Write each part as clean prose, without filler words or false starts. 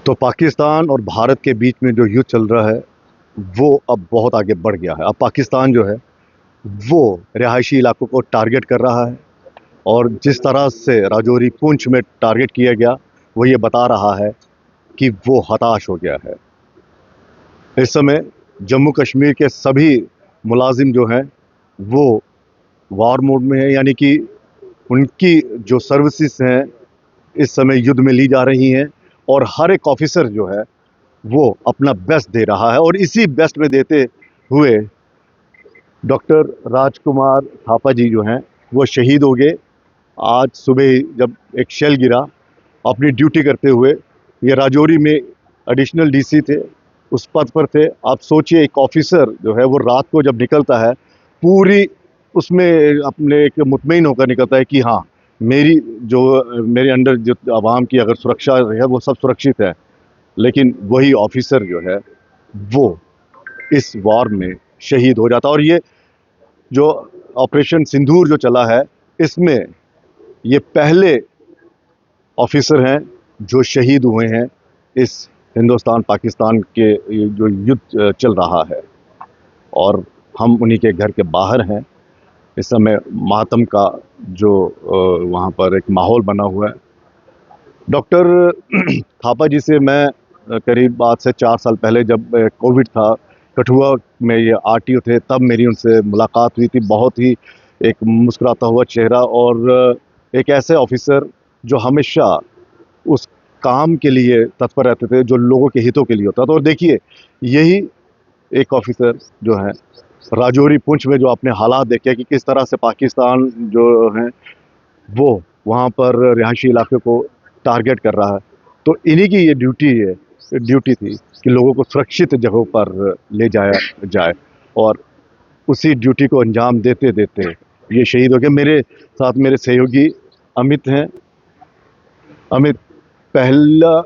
तो पाकिस्तान और भारत के बीच में जो युद्ध चल रहा है वो अब बहुत आगे बढ़ गया है। अब पाकिस्तान जो है वो रिहायशी इलाकों को टारगेट कर रहा है और जिस तरह से राजौरी पुंछ में टारगेट किया गया वो ये बता रहा है कि वो हताश हो गया है। इस समय जम्मू कश्मीर के सभी मुलाजिम जो हैं वो वॉर मोड में है, यानी कि उनकी जो सर्विसेज हैं इस समय युद्ध में ली जा रही हैं और हर एक ऑफिसर जो है वो अपना बेस्ट दे रहा है। और इसी बेस्ट में देते हुए डॉक्टर राजकुमार थापा जी जो हैं वो शहीद हो गए। आज सुबह जब एक शेल गिरा अपनी ड्यूटी करते हुए, ये राजौरी में एडिशनल डीसी थे, उस पद पर थे। आप सोचिए एक ऑफिसर जो है वो रात को जब निकलता है पूरी उसमें अपने एक मुतमईन होकर निकलता है कि हाँ मेरे अंडर जो आवाम की अगर सुरक्षा है वो सब सुरक्षित है। लेकिन वही ऑफिसर जो है वो इस वॉर में शहीद हो जाता। और ये जो ऑपरेशन सिंदूर जो चला है इसमें ये पहले ऑफिसर हैं जो शहीद हुए हैं इस हिंदुस्तान पाकिस्तान के ये जो युद्ध चल रहा है। और हम उन्हीं के घर के बाहर हैं। इस समय मातम का जो वहाँ पर एक माहौल बना हुआ है। डॉक्टर थापा जी से मैं करीब आज से 4 साल पहले जब कोविड था, कठुआ में ये आरटीओ थे, तब मेरी उनसे मुलाकात हुई थी। बहुत ही एक मुस्कुराता हुआ चेहरा और एक ऐसे ऑफिसर जो हमेशा उस काम के लिए तत्पर रहते थे जो लोगों के हितों के लिए होता था। और देखिए यही एक ऑफिसर जो है राजौरी पुंछ में जो आपने हालात देखे कि किस तरह से पाकिस्तान जो है वो वहाँ पर रिहायशी इलाके को टारगेट कर रहा है। तो इन्हीं की ये ड्यूटी थी कि लोगों को सुरक्षित जगहों पर ले जाया जाए और उसी ड्यूटी को अंजाम देते देते ये शहीद हो गए। मेरे साथ मेरे सहयोगी अमित हैं। अमित, पहला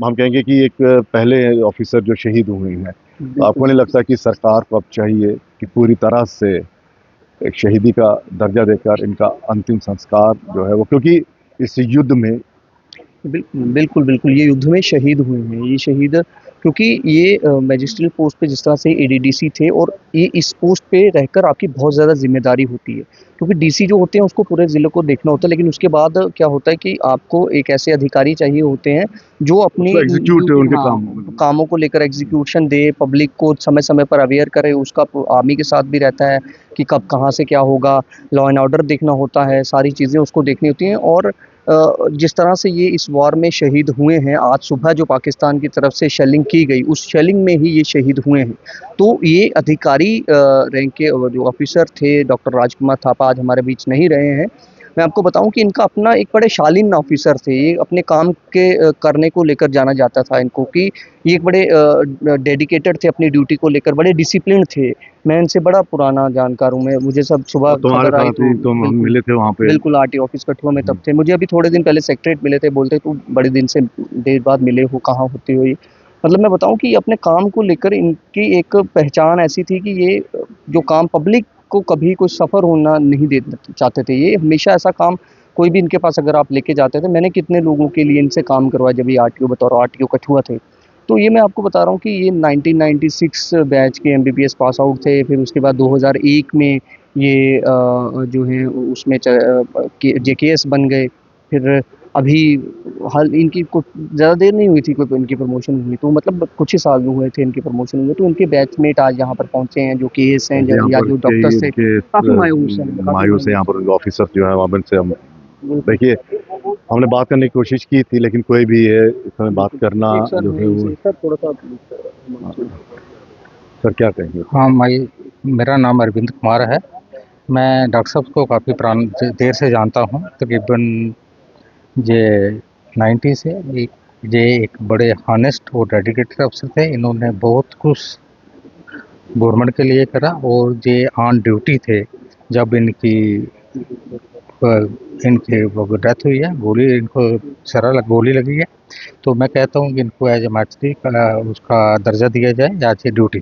हम कहेंगे कि एक पहले ऑफिसर जो शहीद हुए हैं, तो आपको नहीं लगता कि सरकार को अब चाहिए कि पूरी तरह से एक शहीदी का दर्जा देकर इनका अंतिम संस्कार जो है वो, क्योंकि इस युद्ध में बिल्कुल, बिल्कुल। ये युद्ध में शहीद हुए हैं। ये शहीद क्योंकि ये मैजिस्ट्रेट पोस्ट पे जिस तरह से एडीडीसी थे और ये इस पोस्ट पे रहकर आपकी बहुत ज़्यादा ज़िम्मेदारी होती है। क्योंकि डीसी जो होते हैं उसको पूरे ज़िले को देखना होता है, लेकिन उसके बाद क्या होता है कि आपको एक ऐसे अधिकारी चाहिए होते हैं जो अपनी एग्जीक्यूट उनके कामों को लेकर एग्जीक्यूशन दे, पब्लिक को समय-समय पर अवेयर करे। उसका आर्मी के साथ भी रहता है कि कब कहाँ से क्या होगा, लॉ एंड ऑर्डर देखना होता है, सारी चीज़ें उसको देखनी होती हैं। और जिस तरह से ये इस वॉर में शहीद हुए हैं, आज सुबह जो पाकिस्तान की तरफ से शेलिंग की गई, उस शेलिंग में ही ये शहीद हुए हैं। तो ये अधिकारी रैंक के जो ऑफिसर थे, डॉक्टर राजकुमार थापा, आज हमारे बीच नहीं रहे हैं। मैं आपको बताऊँ कि इनका अपना एक बड़े शालीन ऑफिसर थे। ये अपने काम के करने को लेकर जाना जाता था इनको कि ये एक बड़े डेडिकेटेड थे अपनी ड्यूटी को लेकर, बड़े डिसिप्लिन्ड थे। मैं इनसे बड़ा पुराना जानकार हूँ। मैं मुझे सब सुबह तुम्हारे खबर आई साथ ही तुम बिल्कुल, मिले थे वहाँ पे। बिल्कुल आरटीओ ऑफिस कठुआ में तब थे। मुझे अभी थोड़े दिन पहले सेक्रेटरीट मिले थे, बोलते तू बड़े दिन से देर बाद मिले हो, कहाँ होते हो ये? मतलब मैं बताऊँ कि अपने काम को लेकर इनकी एक पहचान ऐसी थी कि ये जो काम पब्लिक को कभी कोई सफ़र होना नहीं देना चाहते थे। ये हमेशा ऐसा काम कोई भी इनके पास अगर आप लेके जाते थे, मैंने कितने लोगों के लिए इनसे काम करवाया जब ये आरटीओ बतौर आरटीओ कठुआ थे। तो ये मैं आपको बता रहा हूँ कि ये 1996 बैच के एमबीबीएस पास आउट थे। फिर उसके बाद 2001 में ये जो है उसमें जेकेएस बन गए। फिर अभी हाल इनकी कुछ ज़्यादा देर नहीं हुई थी कोई इनकी प्रमोशन हुई, तो मतलब कुछ ही साल में हुए थे इनकी प्रमोशन हुए। तो इनके बैचमेट आज यहाँ पर पहुँचे हैं जो केएस हैं या जो डॉक्टर्स थे, काफ़ी मायूस हैं। मायूस है यहाँ पर ऑफिसर जो है वहाँ से। हम देखिए हमने बात करने की कोशिश की थी लेकिन कोई भी है इस समय बात करना जो है वो। सर क्या कहेंगे? हाँ, मेरा नाम अरविंद कुमार है। मैं डॉक्टर साहब को काफ़ी देर से जानता हूँ, तकरीबन ये 90 से। ये एक बड़े हॉनेस्ट और डेडिकेटेड अफसर थे। इन्होंने बहुत कुछ गवर्नमेंट के लिए करा और ये ऑन ड्यूटी थे जब इनके वो डेथ हुई है, इनको गोली लगी है। तो मैं कहता हूँ कि इनको एज ए मैत्री उसका दर्जा दिया जाए, एज ए ड्यूटी।